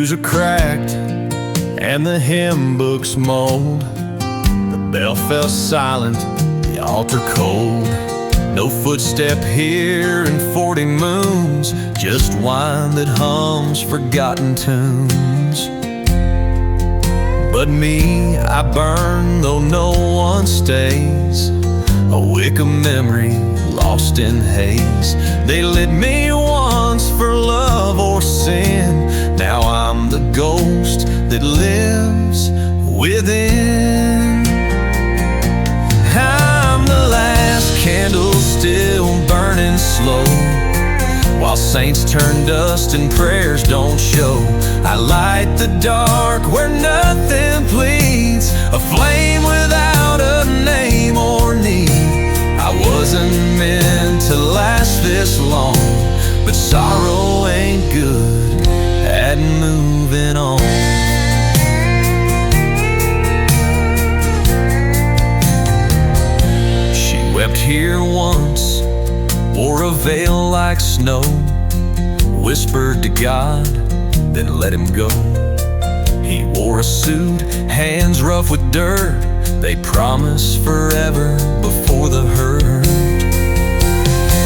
pews are cracked and the hymn book's mold. The bell fell silent, the altar cold. No footstep here in 40 moons, just wine that hums forgotten tunes. But me, I burn though no one stays, a wick of memory lost in haze. They lit me once for love or sin, now I'm the ghost that lives within. I'm the last candle still burning slow, while saints turn dust and prayers don't show. I light the dark where nothing pleads, a flame without a name or need. I wasn't meant to last this long, but sorrow ain't good at moving on. She wept here once, wore a veil like snow, whispered to God, then let him go. He wore a suit, hands rough with dirt, they promised forever before the hurt.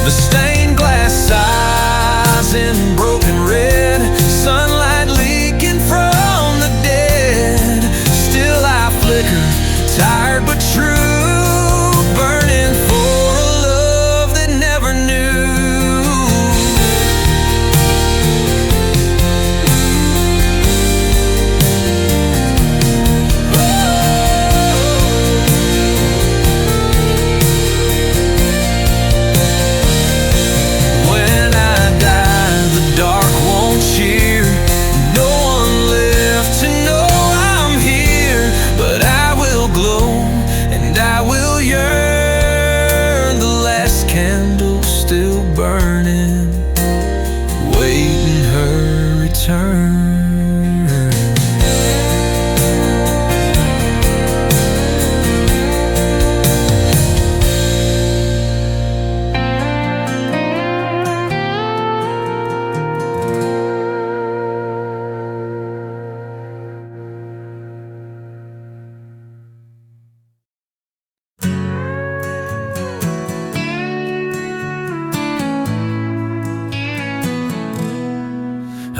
The stained glass eyes in broken red, sunlight leaking from the dead. Still I flicker, tired but true, burning for a love that never knew.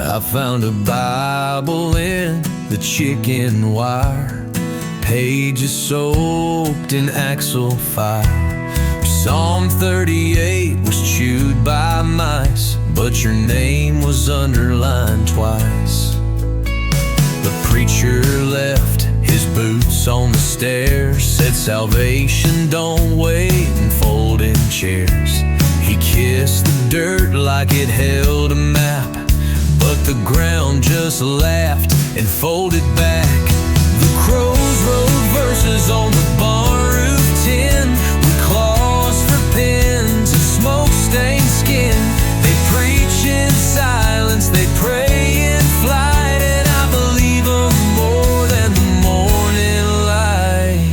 I found a Bible in the chicken wire, pages soaked in axle fire. Psalm 38 was chewed by mice, but your name was underlined twice. The preacher left his boots on the stairs, said salvation don't wait in folding chairs. He kissed the dirt like it held a map, but the ground just laughed and folded back. The crows wrote verses on the barn roof tin, with claws for pins and smoke-stained skin. They preach in silence, they pray in flight, and I believe them more than the morning light.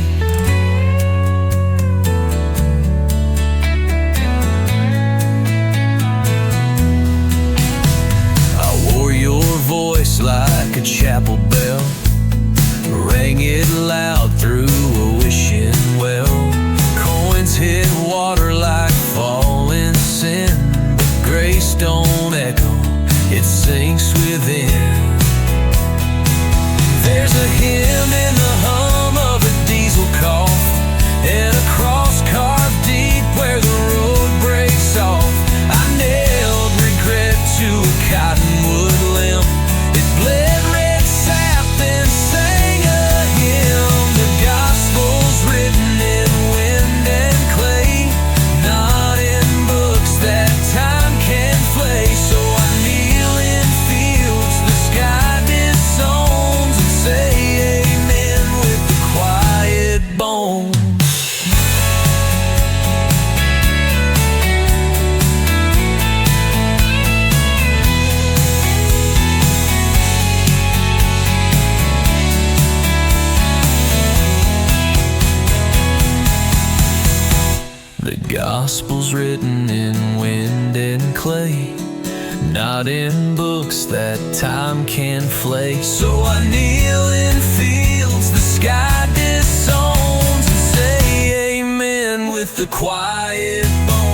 Voice like a chapel bell, rang it loud through a wishing well. Coins hit water like falling sin, but grace don't echo, it sinks within. There's a hymn in the hum of a diesel cough, and a cross carved deep where the road breaks off. I nailed regret to a cottonwood limb, bled red sap and sang a hymn. The gospel's written in wind and clay, not in books that time can flay. So I kneel in fields the sky disowns and say amen with the quiet bones. The gospel's written in wind and clay, not in books that time can flake. So I kneel in fields the sky disowns and say amen with the quiet bones.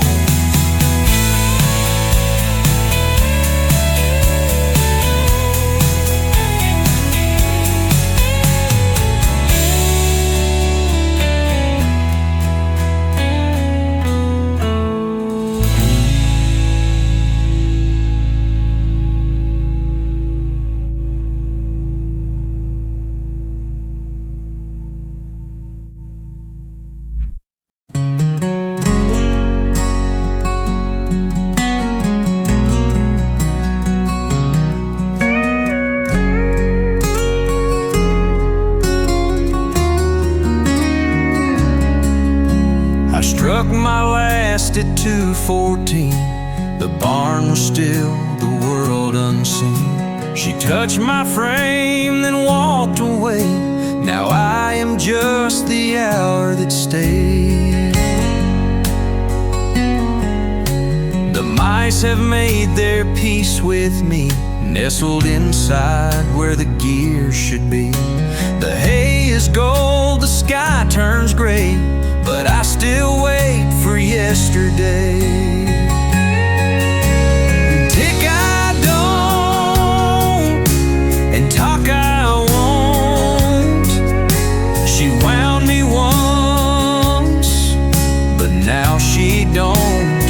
Struck my last at 2:14. The barn was still, the world unseen. She touched my frame, then walked away. Now I am just the hour that stayed. The mice have made their peace with me, nestled inside where the gear should be. The hay is gold, the sky turns gray, but I still wait for yesterday. Tick I don't, and talk I won't. She wound me once, but now she don't.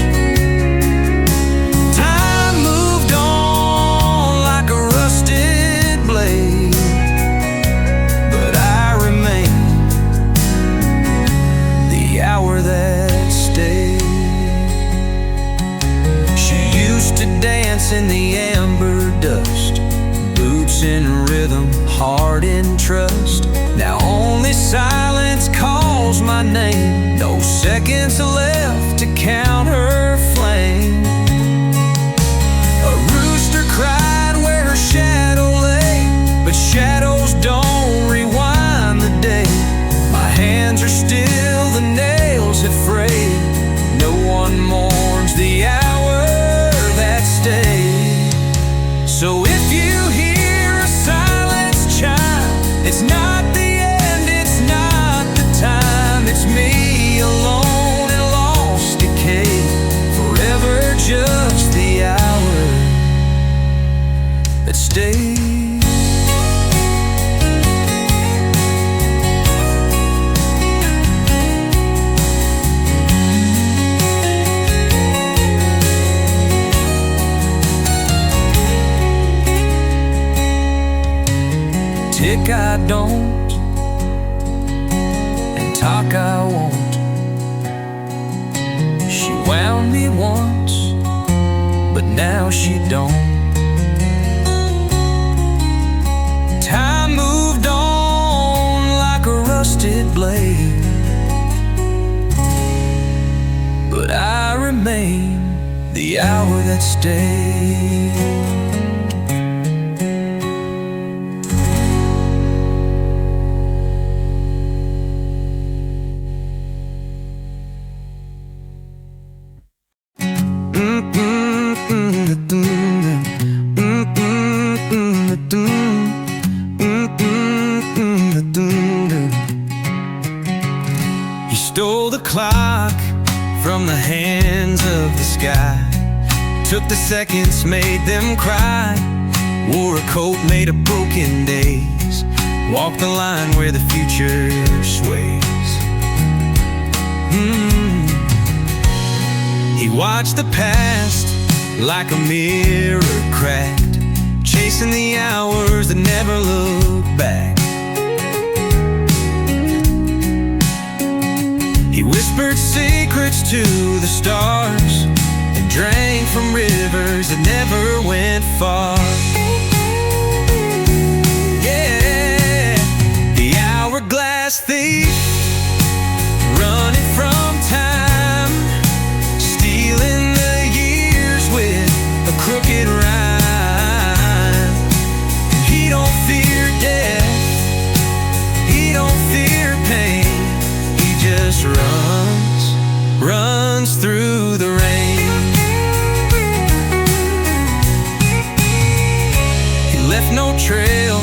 Time moved on like a rusted blade, but I remain the hour that stayed. She used to dance in the amber dust, boots in rhythm, heart in trust. Now only silence calls my name, no seconds left to count her flame. A rooster cried where her shadow lay, but shadows don't rewind the day. My hands are still, the nails have frayed. No one mourns the hour that stayed. So if you hear a silence chime, it's not the end, it's not the time. It's me alone and lost decay, forever just the hour that stayed. Tick I don't, and talk I won't. She wound me once, but now she don't. Time moved on like a rusted blade, but I remain the hour that stayed. He stole the clock from the hands of the sky, took the seconds, made them cry, wore a coat made of broken days, walked the line where the future sways. He watched the past like a mirror cracked, chasing the hours that never look back. He whispered secrets to the stars and drank from rivers that never went far. Yeah, the hourglass thief, running from time, stealing the years with a crooked rhyme. He don't fear death, he don't fear pain, he just runs through the rain. no trail,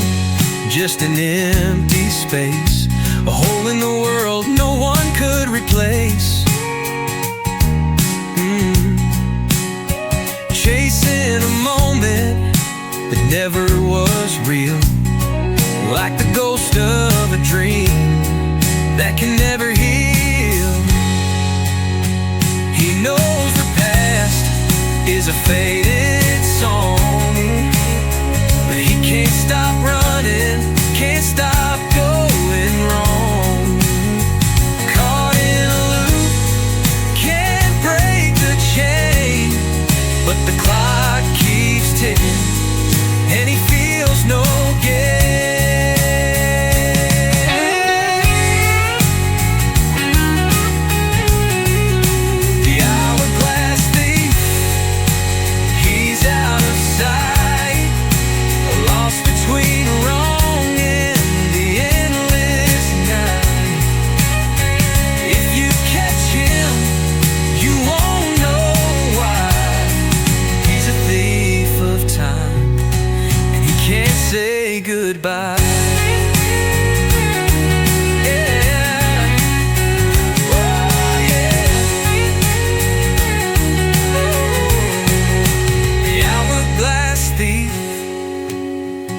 just an empty space, a hole in the world no one could replace. Chasing a moment that never was real, like the ghost of a dream that can never heal. He knows the past is a faded song, but he can't stop running, can't stop going wrong. Caught in a loop, can't break the chain, but the clock keeps ticking, and he feels no gain. The hourglass thief, he's out of sight, lost between wrong and the endless night. If you catch him, you won't know why. He's a thief of time, and he can't say goodbye.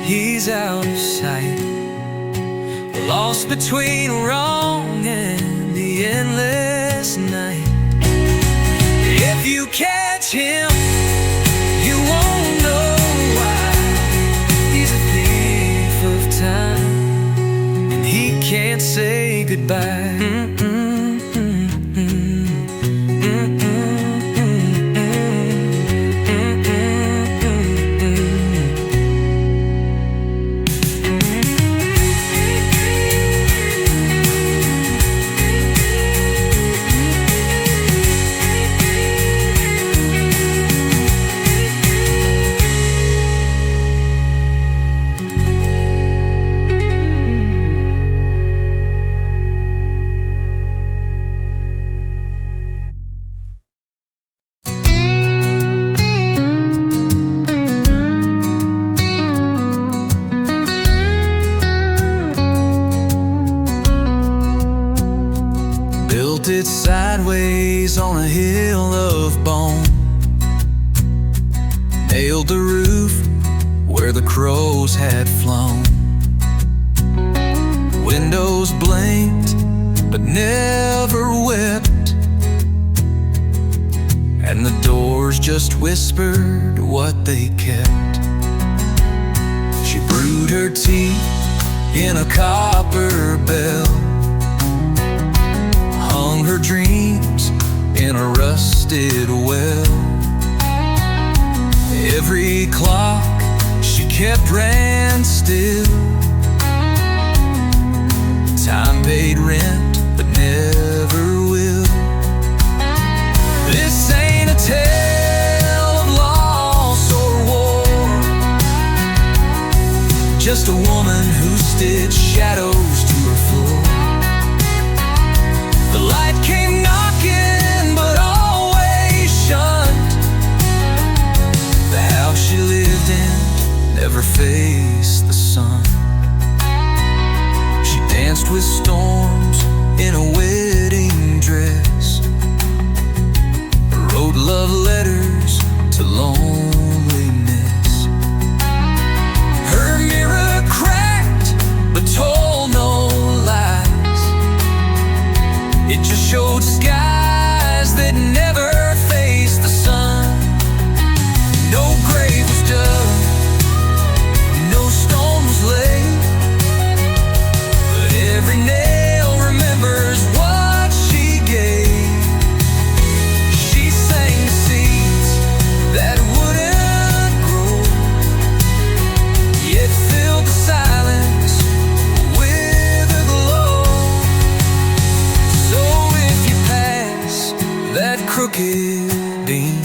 He's out of sight, lost between wrong and the endless night. If you catch him, you won't know why. He's a thief of time, and he can't say goodbye. Built it sideways on a hill of bone, nailed the roof where the crows had flown. Windows blinked but never wept, and the doors just whispered what they kept. She brewed her tea in a copper bell, hung her dreams in a rusted well. Every clock she kept ran still. Time paid rent, but never will. This ain't a tale of loss or war, just a woman who stitched shadows to her floor. The light came knocking, but always shunned. The house she lived in never faced the sun. She danced with storms in a wedding dress, wrote love letters to loneliness. Her mirror cracked, but told no lies. It just showed skies that never faced the sun. No grave was dug, no stone was laid, but every nail remembers what she gave. She sang the seeds that wouldn't grow, yet filled the silence with a glow. So if you pass that crooked beam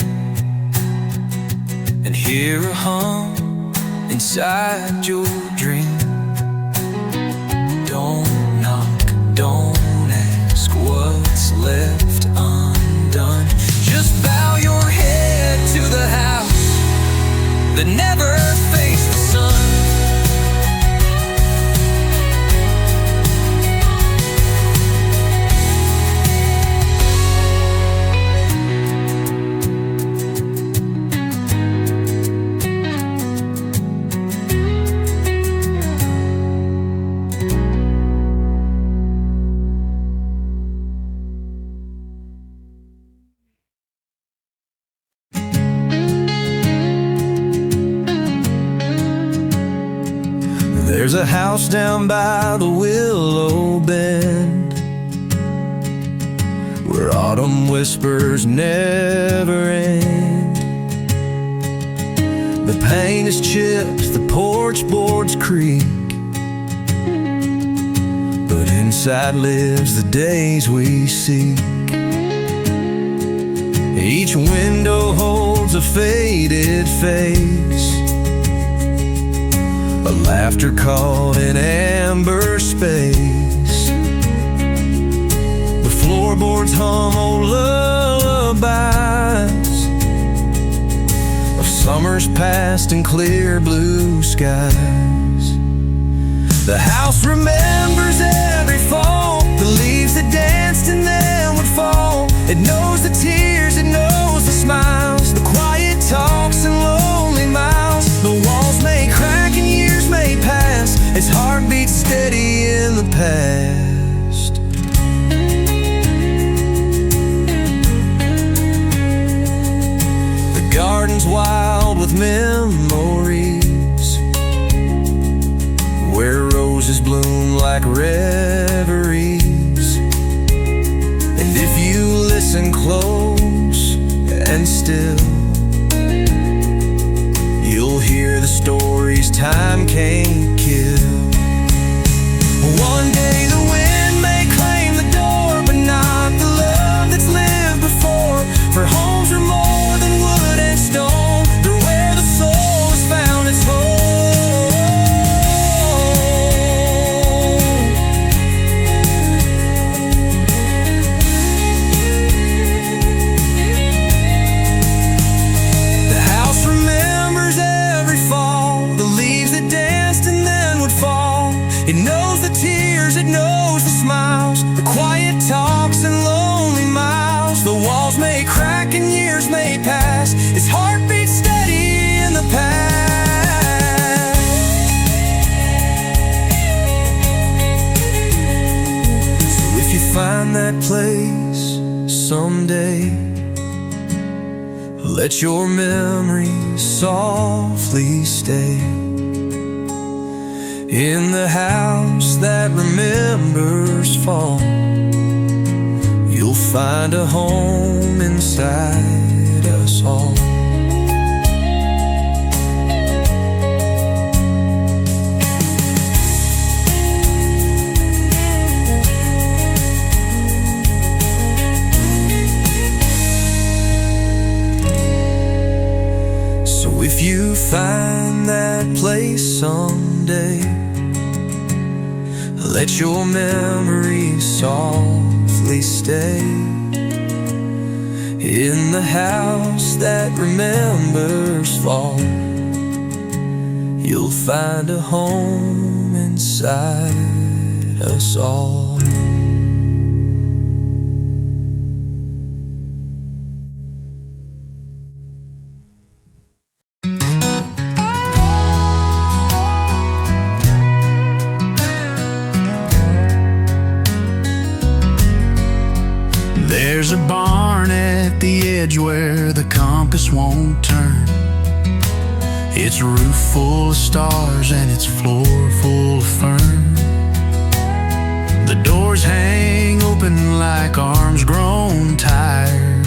and hear a hum inside your dream, don't knock, don't ask what's left undone. Just bow your head to the house that never faced the sun. There's a house down by the willow bend, where autumn whispers never end. The paint is chipped, the porch boards creak, but inside lives the days we seek. Each window holds a faded face, a laughter caught in amber space. The floorboards hum old lullabies of summers past and clear blue skies. The house remembers every fall, the leaves that danced and then would fall. It knows the tears, it knows the smiles, the quiet talks and lonely miles. The walls may crack and years may pass, its heart beats steady in the past. The garden's wild with memories, where roses bloom like reveries. And if you listen close and still, you'll hear the stories time can't kill. One day the wind may claim the door, but not the love that's lived before. For homes are more than wood and stone, they're where the soul has found its home. The house remembers every fall, the leaves that danced and then would fall. It knows the tears, it knows the smiles, the quiet talks and lonely miles. The walls may crack and years may pass, its heart beats steady in the past. So if you find that place someday, let your memories softly stay in the house that remembers fall. You'll find a home inside us all. So if you find that place someday, let your memories softly stay in the house that remembers fall. You'll find a home inside us all. There's a barn at the edge where the compass won't turn. Its roof full of stars and its floor full of fern. The doors hang open like arms grown tired,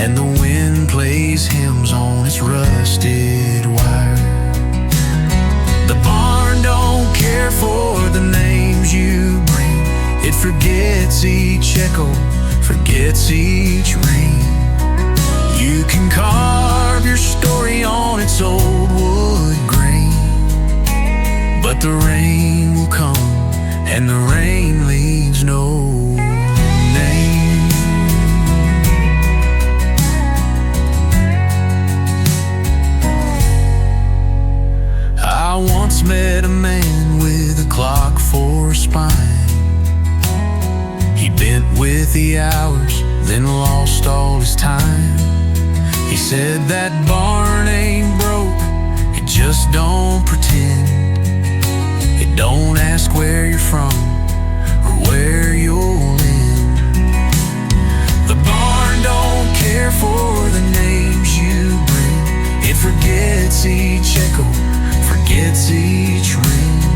and the wind plays hymns on its rusted wire. The barn don't care for the names you bring. It forgets each echo, forgets each ring. You can carve your story on its old wood grain, but the rain will come and the rain leaves no name. I once met a man with a clock for a spine. He bent with the hours, then lost all his time. He said that barn ain't broke, it just don't pretend. It don't ask where you're from or where you'll end. The barn don't care for the names you bring. It forgets each echo, forgets each ring.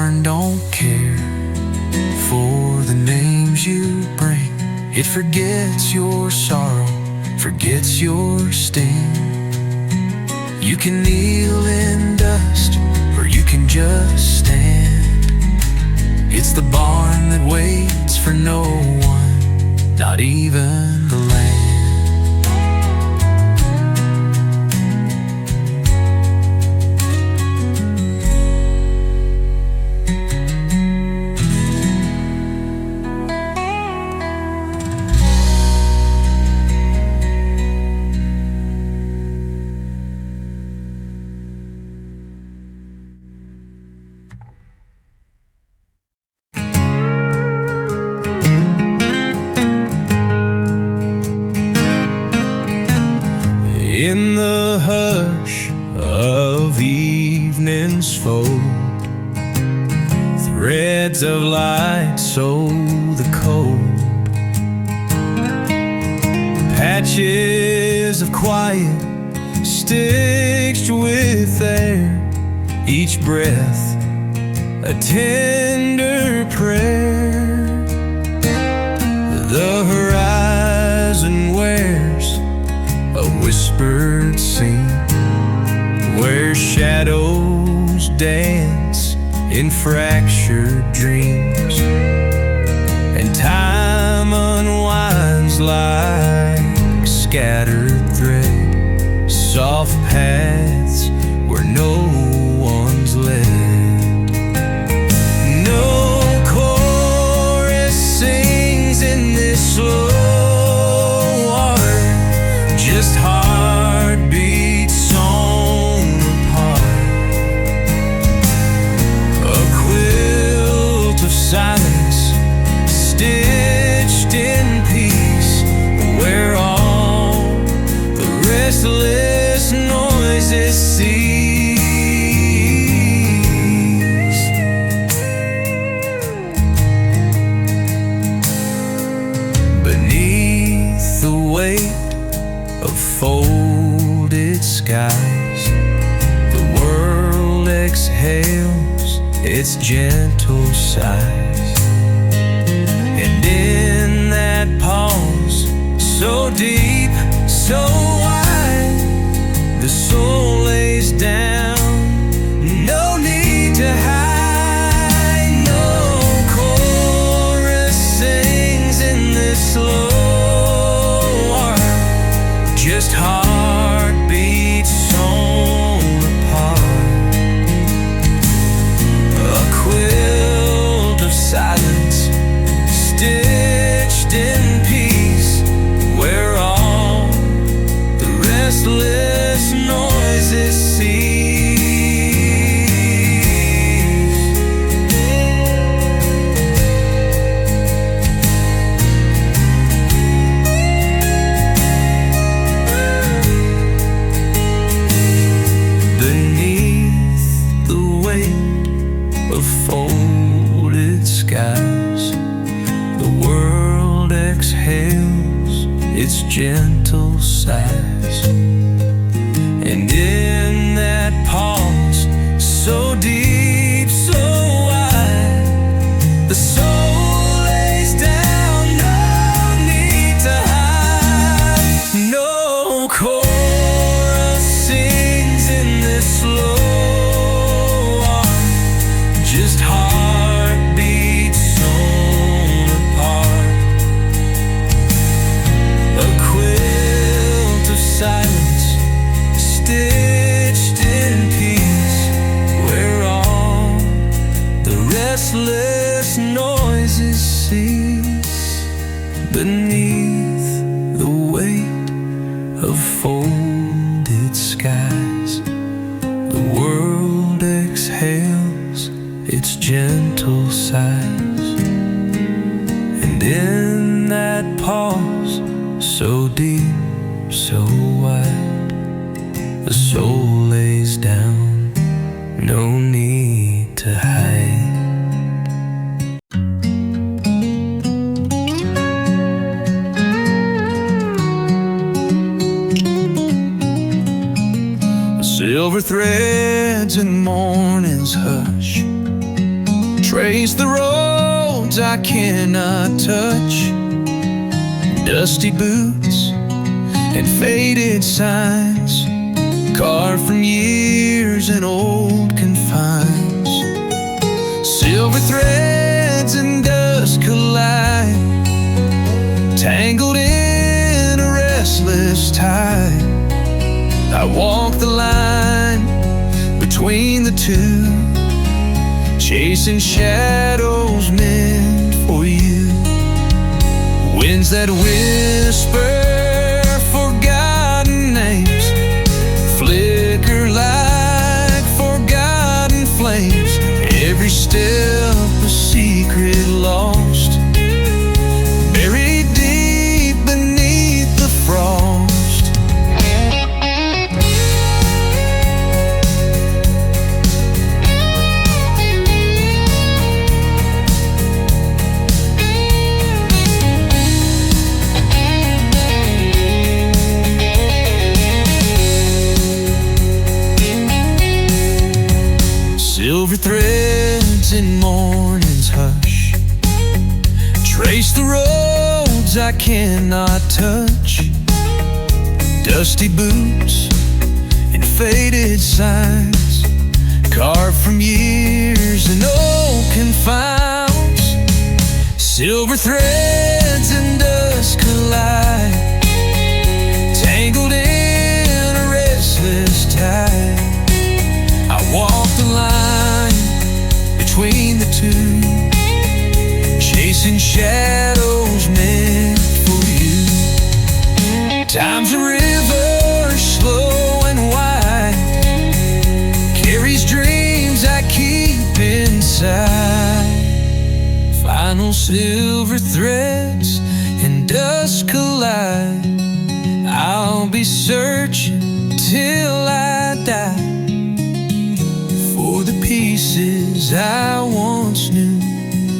barn don't care for the names you bring. It forgets your sorrow, forgets your sting. You can kneel in dust, or you can just stand. It's the barn that waits for no one, not even the land. In the hush of evening's fold, threads of light sow the cold. Patches of quiet stitched with air, each breath a tender prayer. The horizon wears a whispered scene where shadows dance in fractured dreams, and time unwinds like scattered thread, soft paths where no one's led. No chorus sings in this slow art, just heartbeats sewn apart. A quilt of silence stitched in peace, where all the restless noises cease. Beneath the weight of folded skies, the world exhales its gentle sighs. And in that pause, so deep, so wide, the soul lays down, no need to hide. No chorus sings in this slow art, just heartbeats sewn apart. A quilt of silence stitched in peace, where all the restless noises cease. Beneath the weight of folded skies, the world exhales its gentle sighs. And in that pause, so deep, so wide, the soul lays down, no need to hide. No chorus sings in this slow art, just heartbeats sewn apart. A quilt of silence stitched in peace, where all the restless noises cease. Beneath the weight of folded skies, the world exhales its gentle sighs. And in that pause, so deep, so wide, the soul lays down, no need to hide. Silver threads in morning's hush Trace the roads I cannot touch, dusty boots and faded signs, carved from years and old confines. Silver threads and dust collide, tangled in a restless tide. I walk the line between the two, chasing shadows meant for you. Winds that whisper forgotten names, flicker like forgotten flames. Every step a secret lost, buried deep beneath the frost. Silver threads in morning's hush, trace the roads I cannot touch, dusty boots and faded signs, carved from years and old confines. Silver threads and dust collide, tangled in a restless tide. I walk the line between the two, chasing shadows meant for you. Time's a river, slow and wide, carries dreams I keep inside. Final silver threads and dust collide, I'll be searching till I die for the pieces I once knew,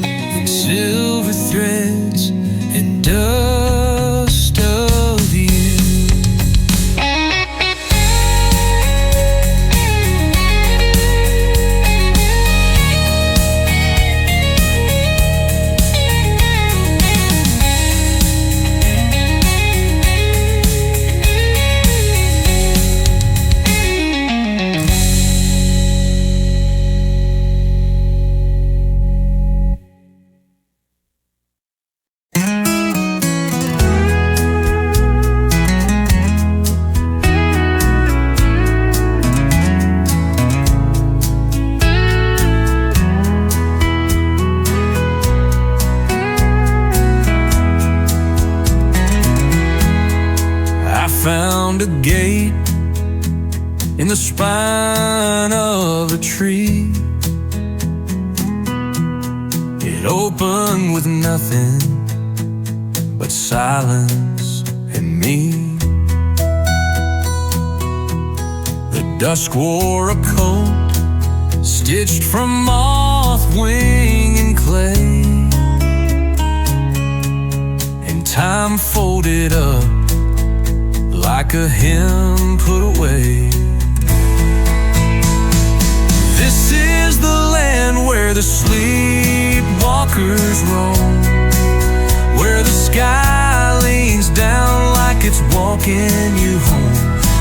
in silver threads and dust of you. Found a gate in the spine of a tree. It opened with nothing but silence and me. The dusk wore a coat stitched from moth, wing, and clay, and time folded up like a hymn put away. This is the land where the sleepwalkers roam, where the sky leans down like it's walking you home.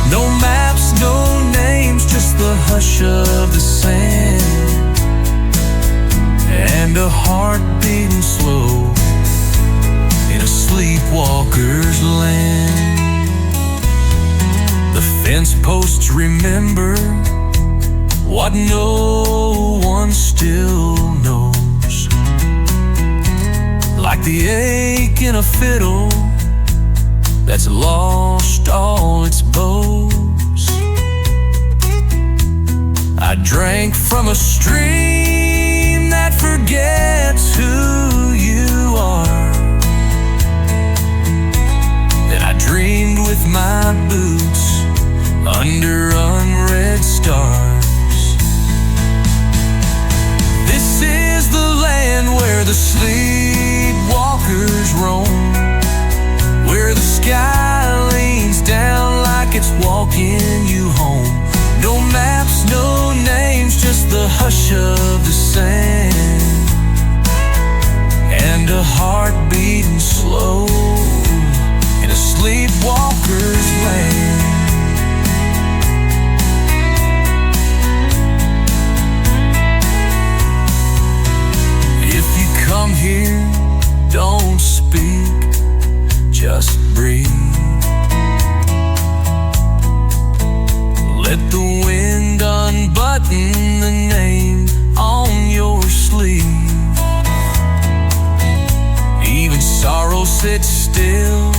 No maps, no names, just the hush of the sand, and a heart beating slow in a sleepwalker's land. The fence posts remember what no one still knows, like the ache in a fiddle that's lost all its bows. I drank from a stream that forgets who you are, and I dreamed with my boots under unread stars. This is the land where the sleepwalkers roam, where the sky leans down like it's walking you home. No maps, no names, just the hush of the sand, hear, don't speak, just breathe. Let the wind unbutton the name on your sleeve. Even sorrow sits still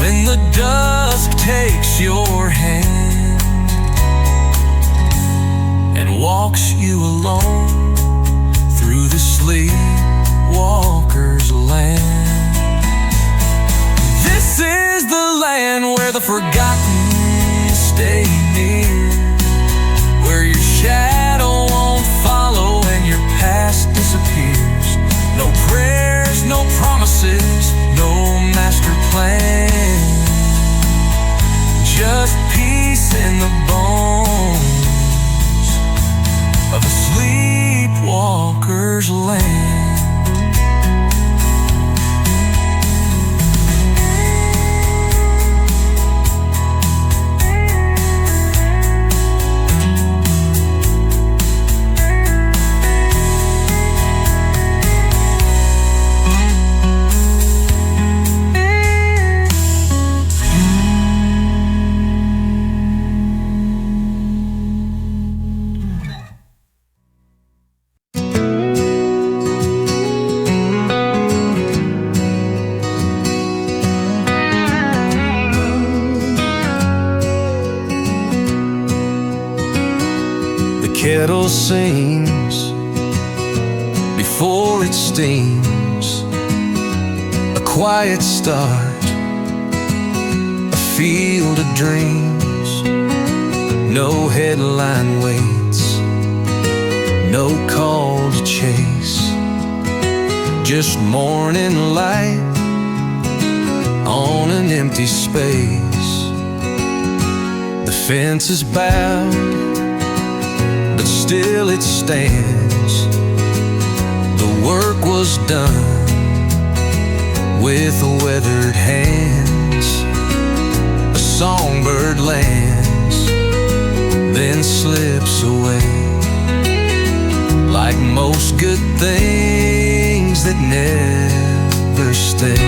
when the dusk takes your hand and walks you alone through the sleepwalker's land. This is the land where the forgotten stay near, where your shadow won't follow and your past disappears. No prayers, no promises, no master plan, just peace in the bones of a sleepwalker's land. Kettle sings before it steams, a quiet start, a field of dreams. No headline waits, no call to chase, just morning light on an empty space. The fence is bowed, but still it stands. The work was done with weathered hands. A songbird lands, then slips away, like most good things that never stay.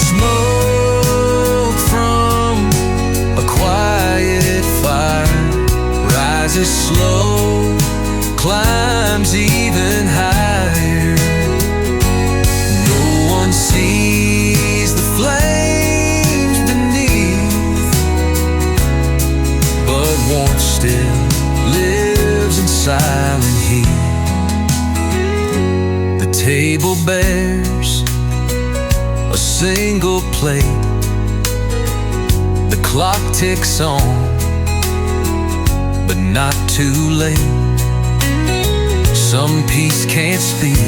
Smoke from a quiet fire rises slow, climbs even higher. No one sees the flames beneath, but warmth still lives in silent heat. The table bears a single plate, the clock ticks on, but not too late. Some peace can't speak,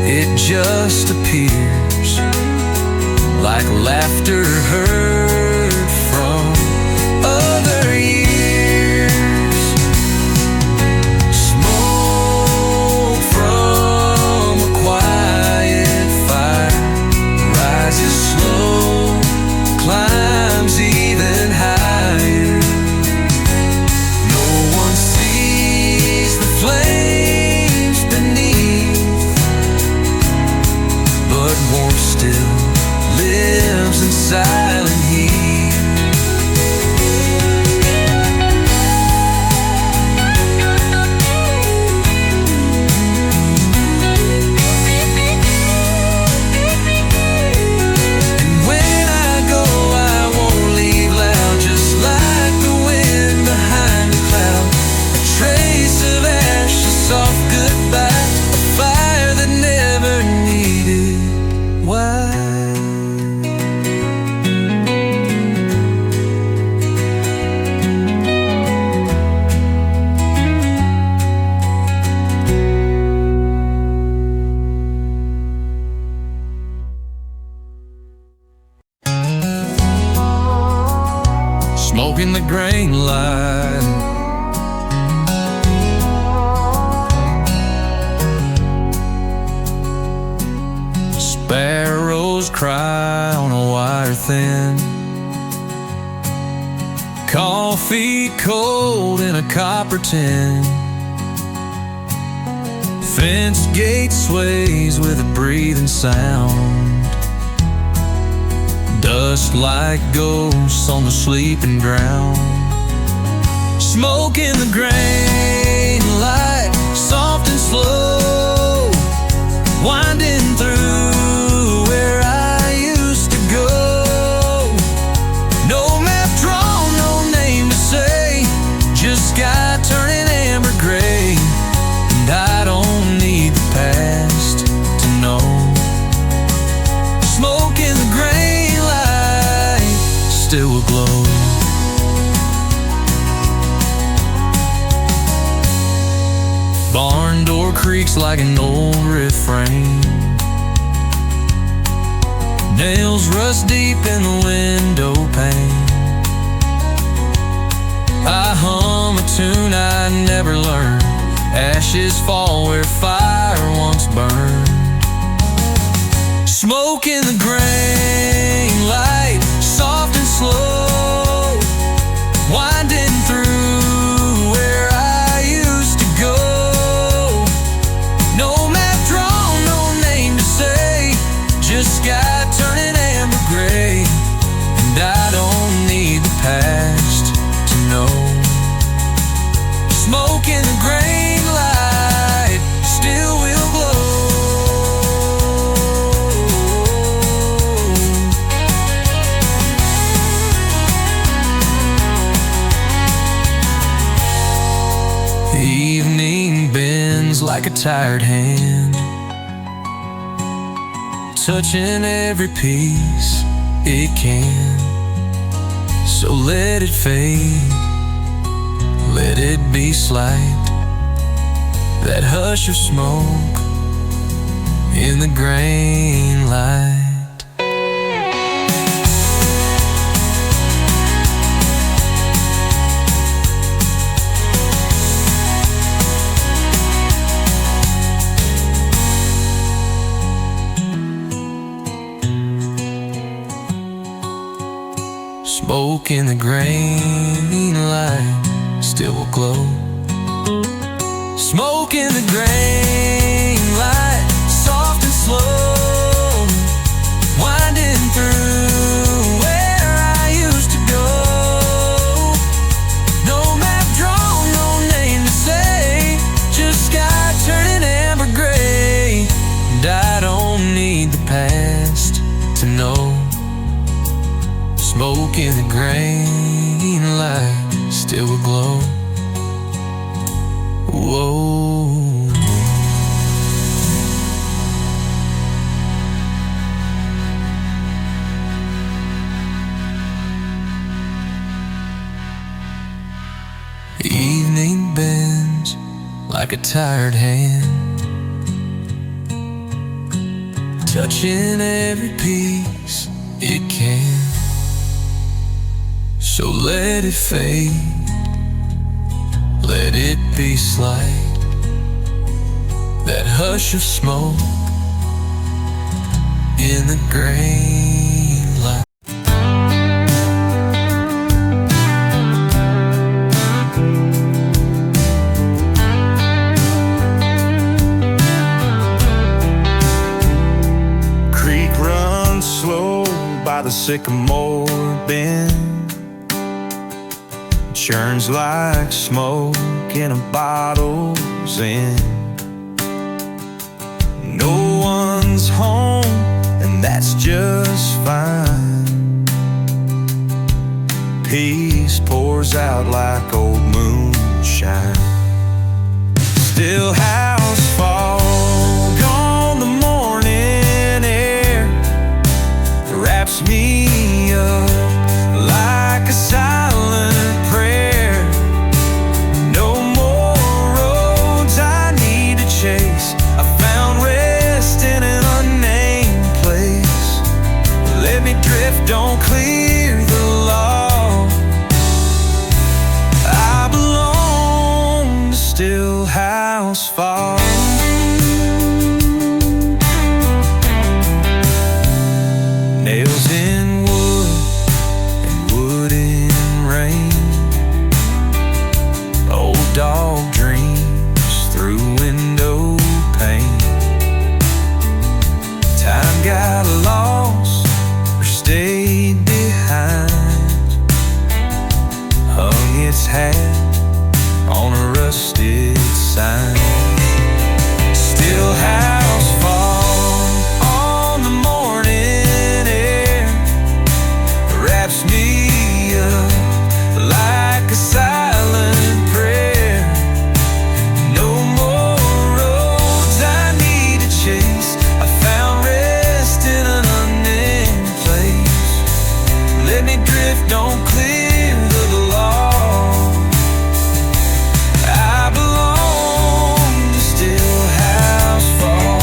it just appears, like laughter heard from other years. Smoke from a quiet fire rises slow, climbs even higher. No one sees the flames beneath, but warmth still lives in silent heat. And when I go, I won't leave loud, just like the wind behind a cloud. A trace of ash, a soft goodbye, a fire that never needed why. Smoking the grain line, sparrows cry on a wire thin, coffee cold in a copper tin. Fenced gate sways with a breathing sound. Dust like ghosts on the sleeping ground. Smoke in the grain light, soft and slow, winding through where I used to go. No map drawn, no name to say, just sky turning amber gray. And I don't need the past to know. Smoke in the grain light still will glow. Barn door creaks like an old refrain. Nails rust deep in the window pane. I hum a tune I never learned. Ashes fall where fire once burned. Smoke in the grain light, soft and slow, winding through where I used to go. No map drawn, no name to say, just sky turning amber gray. And I don't need the past to know. Smoke in the grain light still will glow. The evening bends like a tired hand, touching every piece it can. So let it fade, let it be slight, that hush of smoke in the grain light. Smoke in the grain light still will glow. Smoke in the grain light, soft and slow, winding through where I used to go. No map drawn, no name to say, just sky turning amber gray. And I don't need the past to know. Smoke in the grain light still will glow. Whoa. Evening bends like a tired hand, touching every piece it can. So let it fade, let it be slight, that hush of smoke in the grain light. Creek runs slow by the sycamore bend, churns like smoke in a bottle's end. No one's home, and that's just fine. Peace pours out like old moonshine. Still house fog on the morning air wraps me up like a silent prayer. No more roads I need to chase, I found rest in an unnamed place. Let me drift, don't clear the law. I belong to still house fog. Nails in wood and wood in rain, old dog dreams through window pain. Time got lost or stayed behind, hung its hat on a rusted sign. Still house fall on the morning air wraps me up like a silent prayer. No more roads I need to chase, I found rest in an unnamed place. Let me drift, don't clear the law. I belong to still house fall.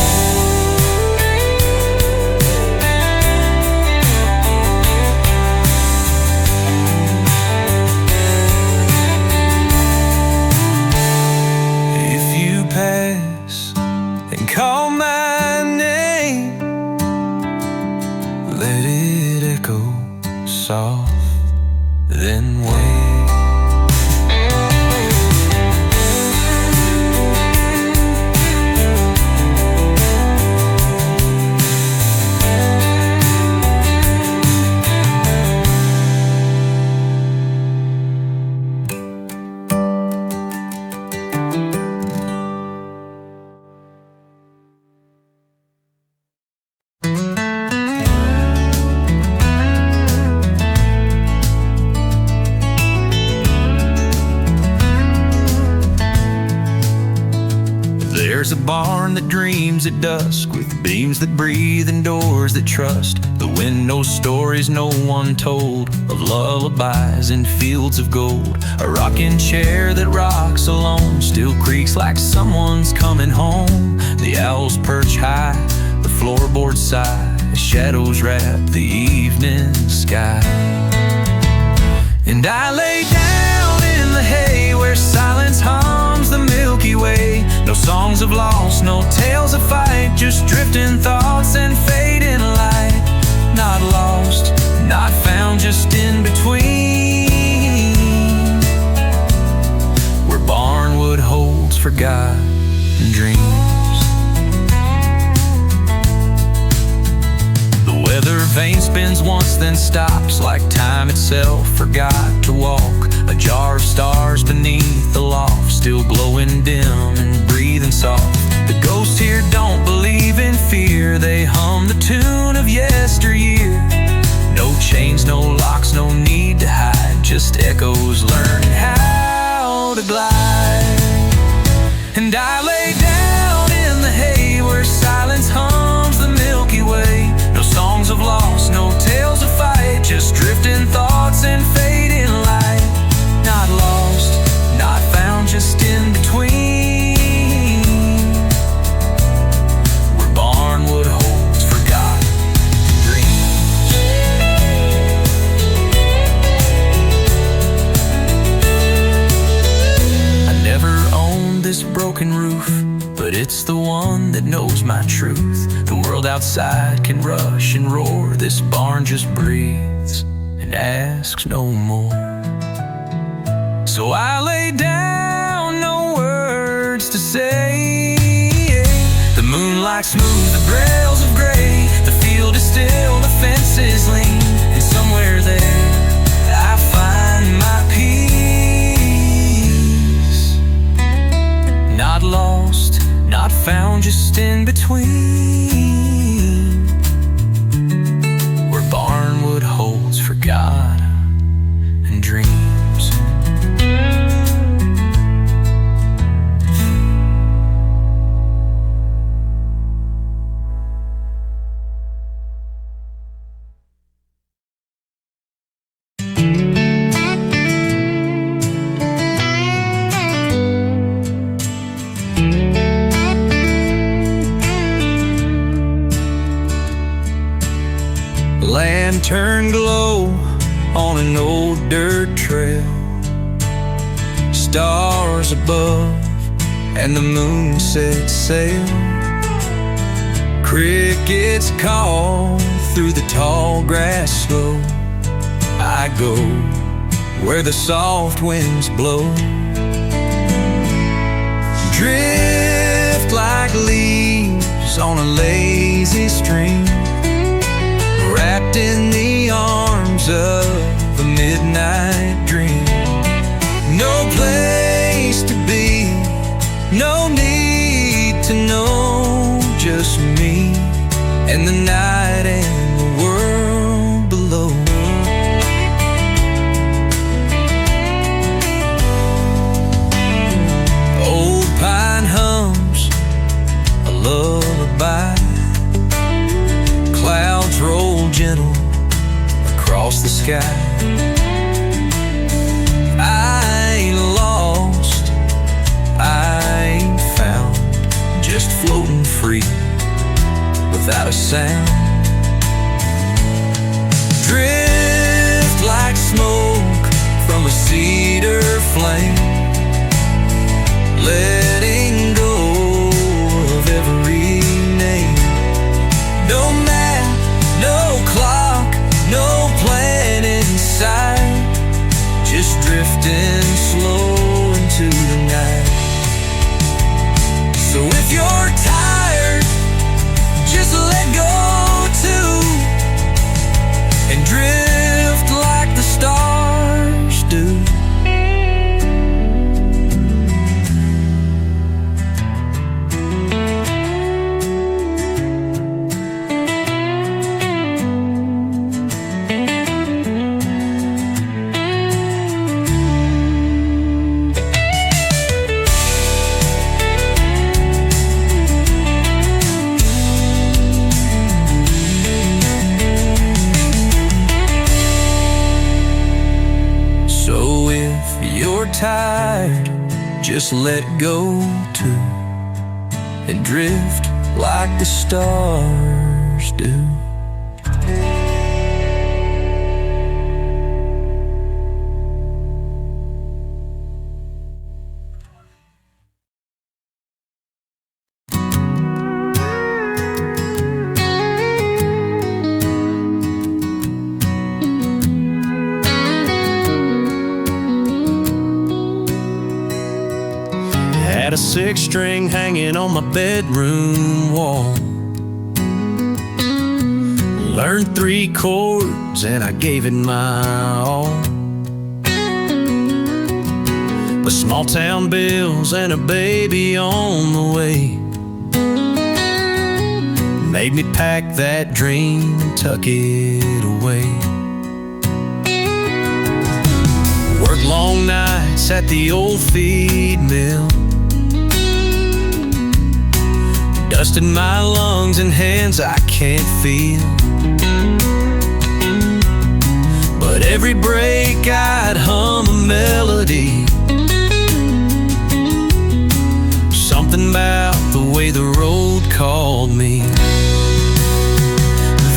If you pass and call my name, let it echo soft, then wait. There's a barn that dreams at dusk, with beams that breathe and doors that trust. The wind knows stories no one told, of lullabies and fields of gold. A rocking chair that rocks alone still creaks like someone's coming home. The owls perch high, the floorboards sigh, shadows wrap the evening sky. And I lay down in the hay where silence hums the Milky Way. No songs of loss, no tales of fight, just drifting thoughts and fading light. Not lost, not found, just in between, where barnwood holds forgotten dreams. The weather vane spins once then stops, like time itself forgot to walk. A jar of stars beneath the loft, still glowing dim and breathing soft. The ghosts here don't believe in fear, they hum the tune of yesteryear. No chains, no locks, no need to hide, just echoes learning how to glide. And I lay down in the hay where silence hums the Milky Way. No songs of loss, no tales of fight, just drifting thoughts and fading light. Not lost, not found, just in between, where barnwood holds forgotten dreams. I never owned this broken roof, but it's the one that knows my truth. The world outside can rush and roar, this barn just breathes and asks no more. So I lay down, no words to say. The moonlight smooths the grails of gray, the field is still, the fences lean, and somewhere there I find my peace. Not lost, not found, just in between, where barnwood holds forgotten dreams. Lantern glow on an old dirt trail, stars above and the moon set sail. Crickets call through the tall grass slow. I go where the soft winds blow. Drift like leaves on a lazy stream, wrapped in the arms of a midnight dream. No place to be, no need to know, just me and the night and the world below. Old pine hums a lullaby, clouds roll gentle across the sky. I ain't lost, I ain't found, just floating free without a sound. Drift like smoke from a cedar flame, letting go of every name. No map, no clock, no plan in sight, just drifting slow into the night. So if you're tired, just let go too, and drift like the stars do. Tired, just let go too, and drift like the stars do. Had a six-string hanging on my bedroom wall. Learned 3 chords and I gave it my all. But small town bills and a baby on the way made me pack that dream and tuck it away. Worked long nights at the old feed mill, dust in my lungs and hands I can't feel. But every break I'd hum a melody, something about the way the road called me.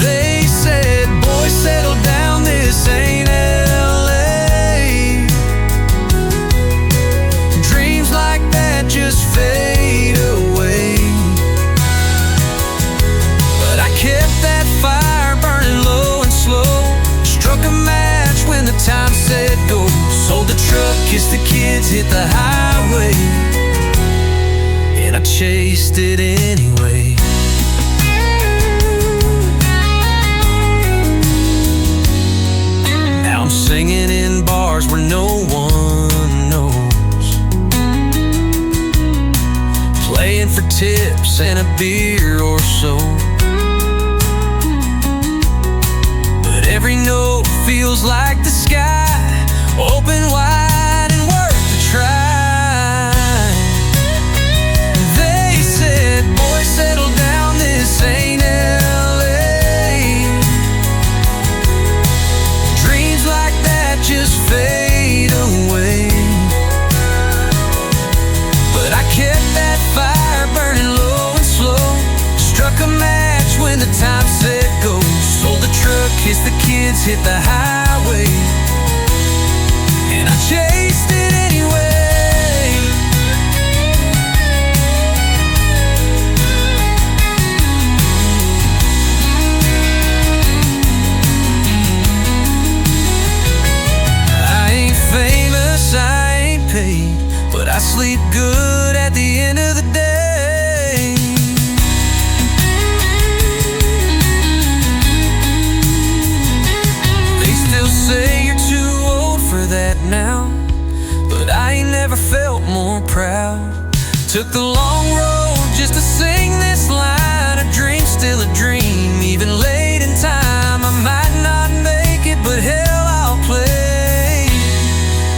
They said, boy, settle down, this ain't LA. Dreams like that just fade away. Kept that fire burning low and slow, struck a match when the time said go. Sold the truck, kissed the kids, hit the highway, and I chased it anyway. Now I'm singing in bars where no one knows, playing for tips and a beer or so. Every note feels like the sky, open wide and worth the try. They said, boy, settle down, this ain't LA. Dreams like that just fade away. But I kept that fire burning low and slow, struck a match when the time said go. Sold the truck, kissed the kids, hit the highway, and I chased it anyway. I ain't famous, I ain't paid, but I sleep good at the end of the day. Took the long road just to sing this line. A dream's still a dream, even late in time. I might not make it, but hell, I'll play.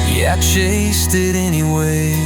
Yeah, I chased it anyway.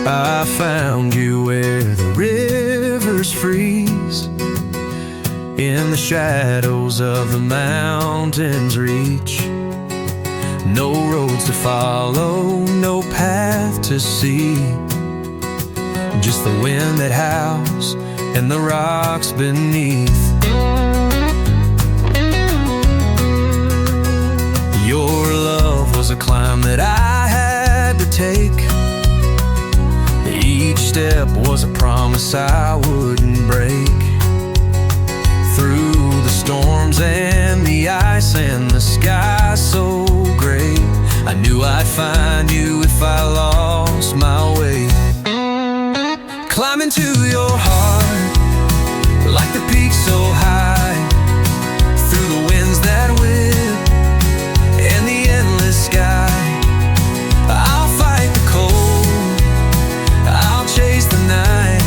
I found you where the rivers freeze, in the shadows of the mountains reach. No roads to follow, no path to see, just the wind that howls and the rocks beneath. Your love was a climb that I had to take. Each step was a promise I wouldn't break. Through the storms and the ice and the sky so gray, I knew I'd find you if I lost my way. Climbing to your heart like the peak so high, through the winds that whip and the endless sky. I'll fight the cold, I'll chase the night,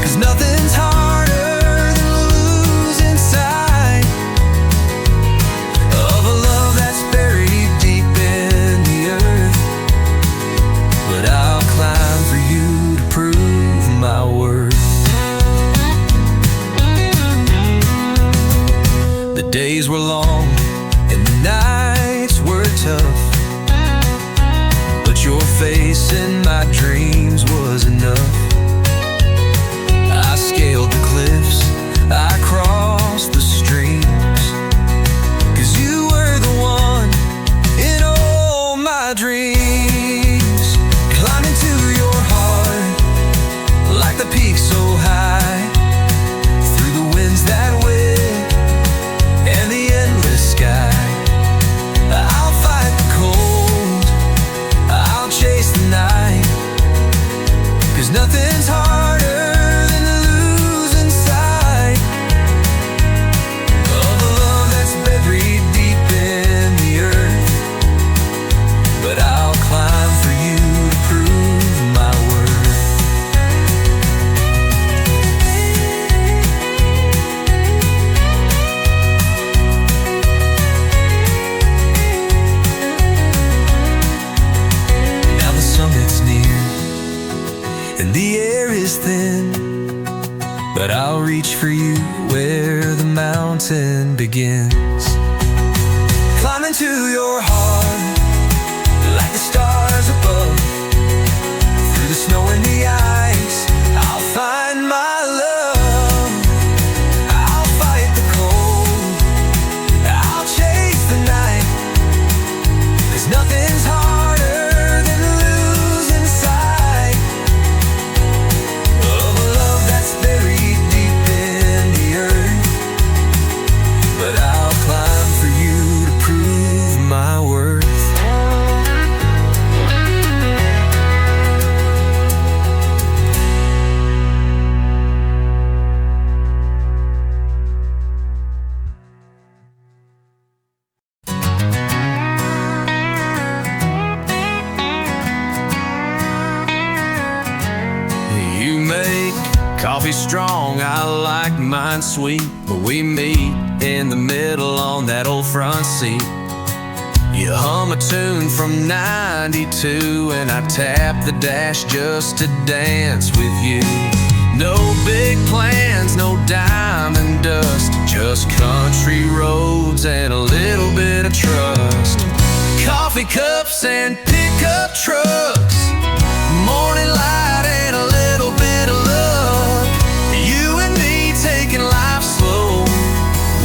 'cause nothing's harder than losing sight of a love that's buried deep in the earth. But I'll climb for you to prove my worth. The days were long and the nights were tough, but your face in my dreams was enough. I scaled the cliffs, I crossed the streams, 'cause you were the one in all my dreams. Climbing to your heart like the peak so high, through the winds that whip and the endless sky. I'll fight the cold, I'll chase the night, 'cause nothing's harder than losing sight of a love that's buried deep in the earth. But I'll climb for you to prove my worth. Now the summit's near and the air is thin, but I'll reach for you where the mountain begins. Climbing to your heart like the stars above, through the snow and the ice, I'll find my love. I'll fight the cold, I'll chase the night, 'cause nothing's harder than losing sight of a love that's buried deep in the earth. But I'll climb for you to prove my worth. You make coffee strong, I like mine sweet, but we meet in the middle on that old front seat. You hum a tune from 92 and I tap the dash just to dance with you. No big plans, no diamond dust, just country roads and a little bit of trust. Coffee cups and pickup trucks, morning light and a little bit of love. You and me taking life slow,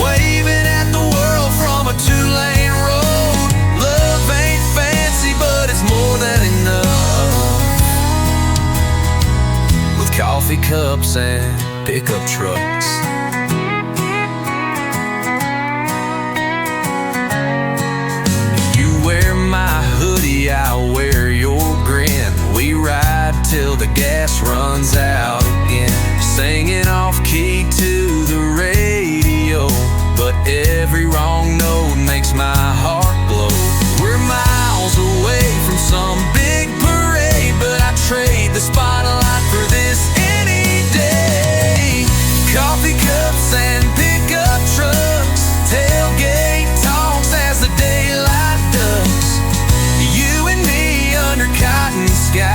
waving at the world from a two-lane road. Love ain't fancy, but it's more than enough. With coffee cups and pickup trucks. Every wrong note makes my heart blow. We're miles away from some big parade, but I trade the spotlight for this any day. Coffee cups and pickup trucks, tailgate talks as the daylight ducks. You and me under cotton sky,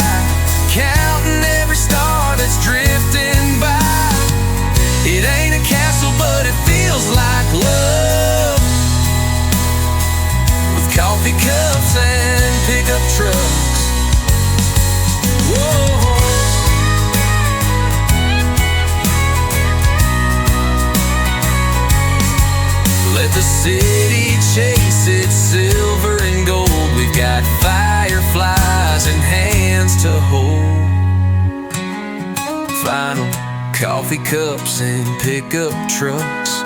counting every star that's drifting by. It ain't a castle, but it feels like love, with coffee cups and pickup trucks. Whoa. Let the city chase its silver and gold. We've got fireflies and hands to hold. Final coffee cups and pickup trucks,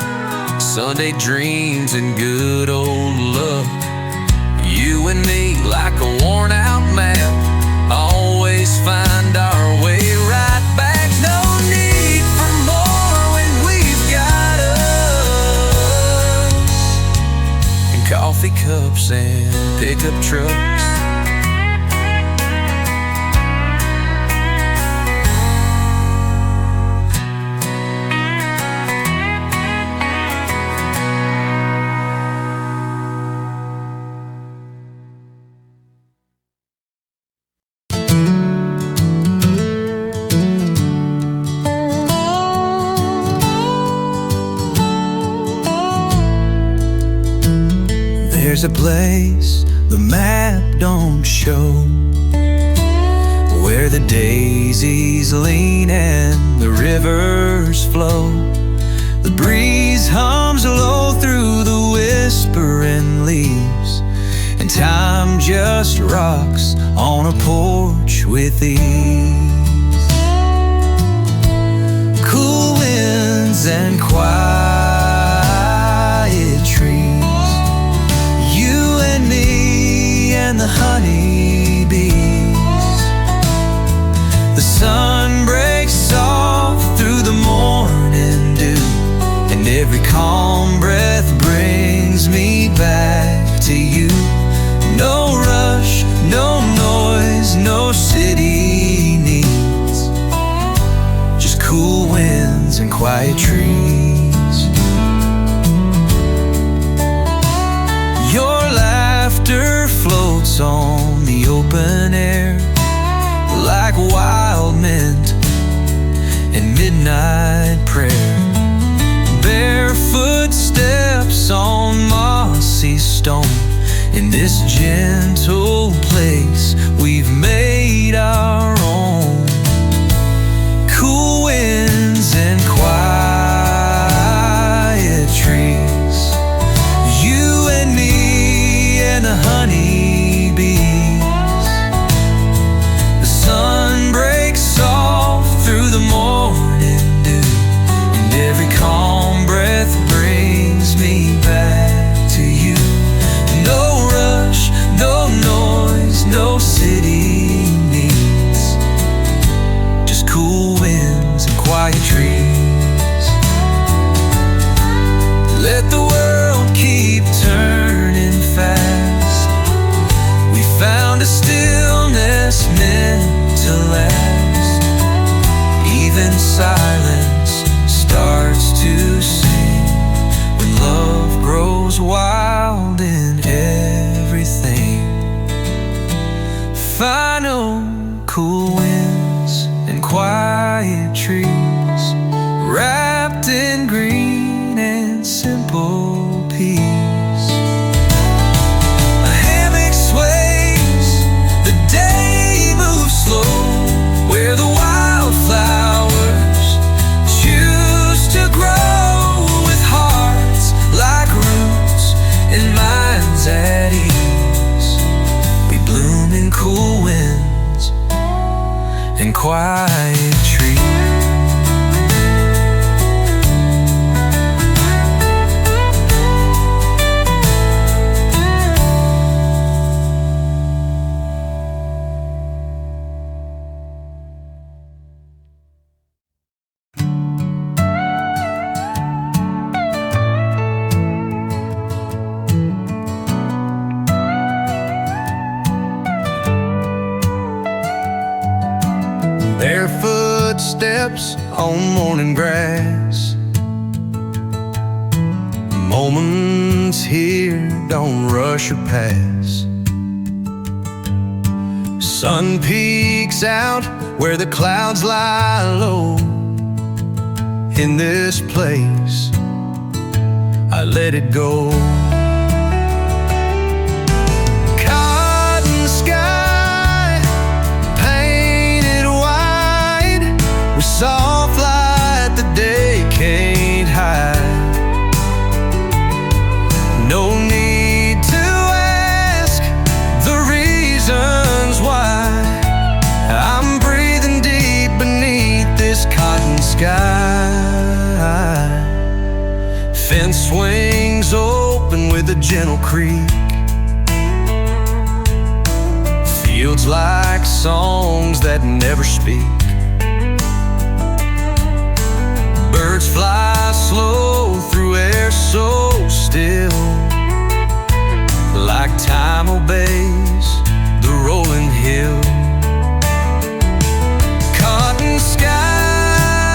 Sunday dreams and good old luck. You and me like a worn out map, always find our way right back. No need for more when we've got us, and coffee cups and pickup trucks. There's a place the map don't show, where the daisies lean and the rivers flow. The breeze hums low through the whispering leaves, and time just rocks on a porch with ease. Cool winds and quiet trees, and the honeybees. The sun breaks soft through the morning dew, and every calm breath brings me back to you. No rush, no noise, no city needs, just cool winds and quiet trees. Your laughter floats on the open air like wild mint and midnight prayer. Barefoot steps on mossy stone, in this gentle place we've made our own. Cool winds and quiet trees, you and me and the honeybees. The sun breaks soft through the morning dew, and every calm breath brings me back to you. No rush, no noise, no city needs, footsteps on morning grass. Moments here don't rush or pass. Sun peeks out where the clouds lie low. In this place, I let it go. Cotton sky, painted white, with soft light the day can't hide. No need to ask the reasons why I'm breathing deep beneath this cotton sky. Fence swings open with a gentle creak. Fields like songs that never speak. Birds fly slow through air so still, like time obeys the rolling hill. Cotton sky,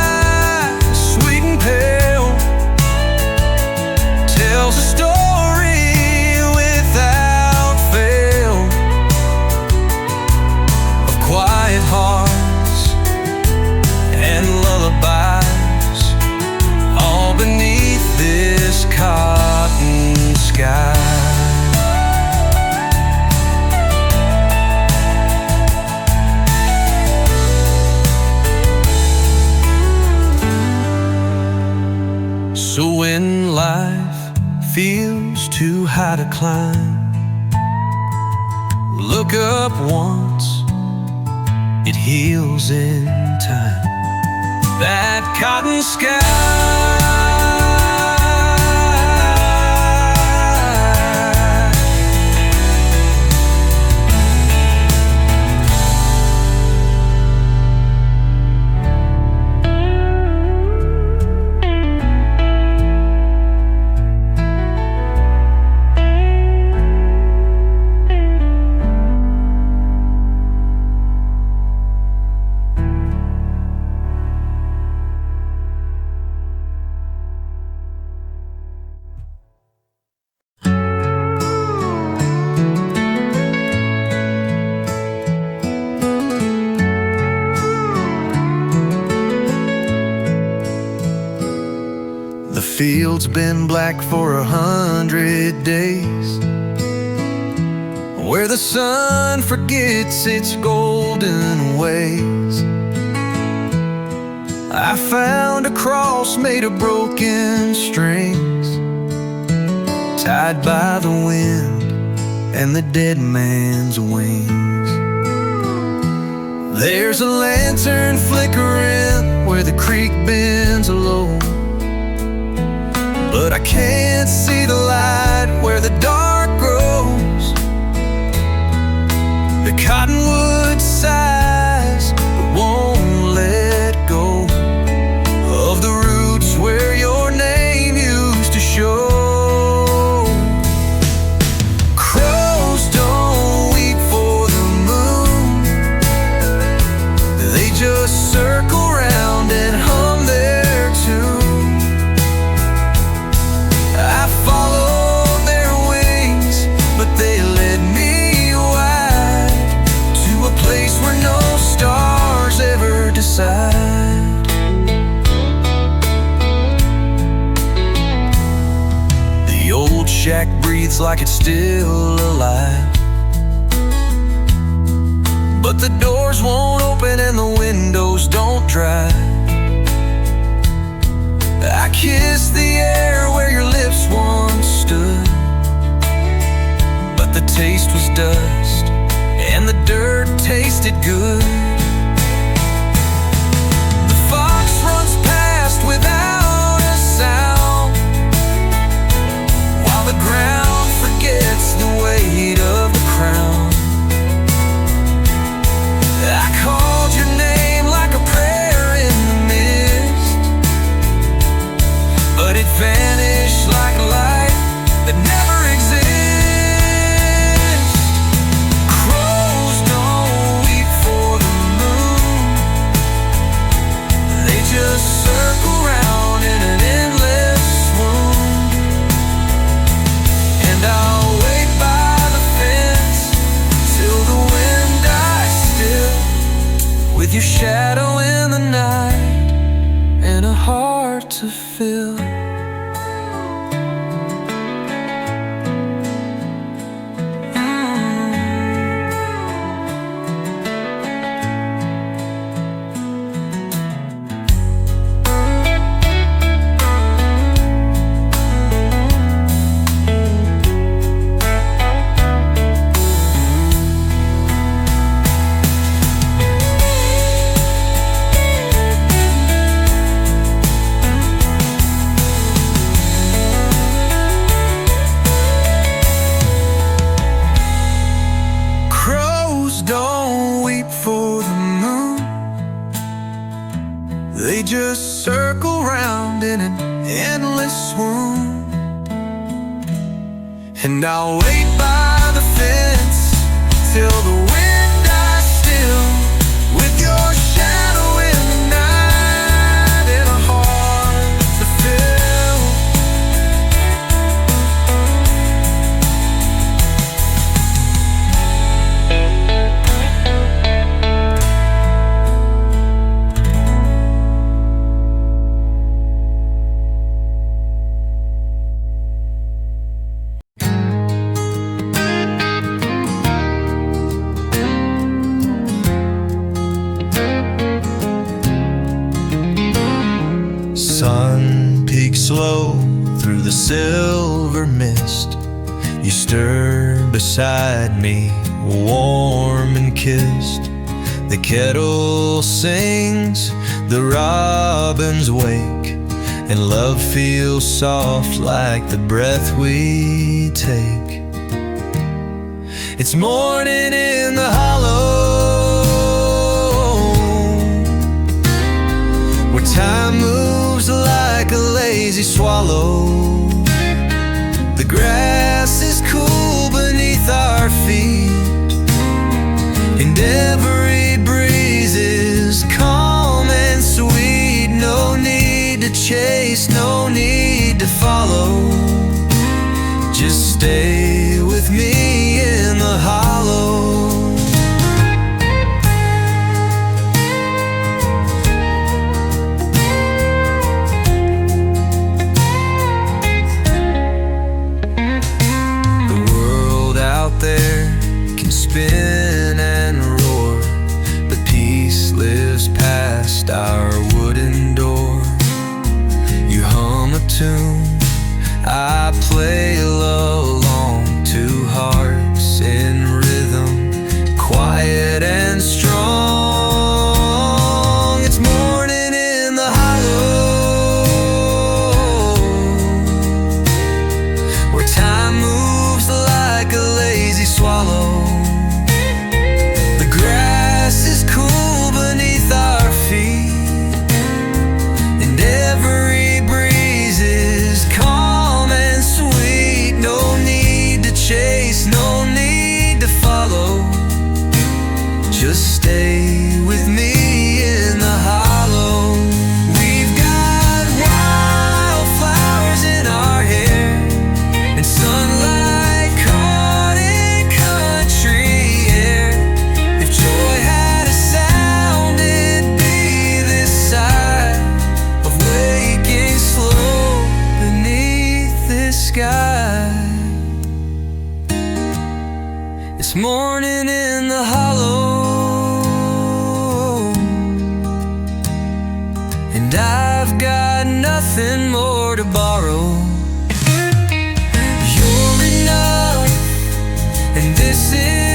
sweet and pale, tells a story without fail of quiet hearts and lullabies, all beneath this cotton sky. So when life feels too high to climb, look up once, it heals in time. That cotton sky, the field's been black for 100 days, where the sun forgets its golden ways. I found a cross made of broken strings, tied by the wind and the dead man's wings. There's a lantern flickering where the creek bends low, but I can't see the light where the dark grows. The cottonwood sighs but won't let go of the roots where your name used to show. Crows don't weep for the moon, they just circle round and hum their tune. I followed their wings, but they led me wide to a place where no stars ever decide. The old shack breathes like it's still alive, but the doors won't open and the windows don't dry. I kiss the air where your lips once stood, but the taste was dust and the dirt tasted good. The fox runs past without a sound, while the ground forgets the weight of the crown. I called your name like a prayer in the mist, but it vanished like a light that never exists. Crows don't weep for the endless swoon. And I'll wait by the fence till the wind dies still, with your shadow in the night and a heart to fill. Sun peeks low through the silver mist. You stir beside me, warm and kissed. The kettle sings, the robins wake, and love feels soft like the breath we take. It's morning in the hollow, where time moves like a lazy swallow. The grass is cool beneath our feet, and every breeze is calm and sweet. No need to chase, no need to follow. Just stay with me in the hollow. There can spin and roar, but peace lives past our wooden door. You hum a tune, I play along, two hearts in rhythm, quiet and strong. It's morning in the hollow, where time moves like a lazy swallow. The grass is cool beneath our feet, and every breeze is calm and sweet. No need to chase, no need to follow. Just stay with me in the hollow. We've got wildflowers in our hair, and sunlight caught in country air. If joy had a sound, it'd be this side of waking slow beneath this sky. It's morning in the hollow, and I've got nothing more to borrow. You're enough, and this is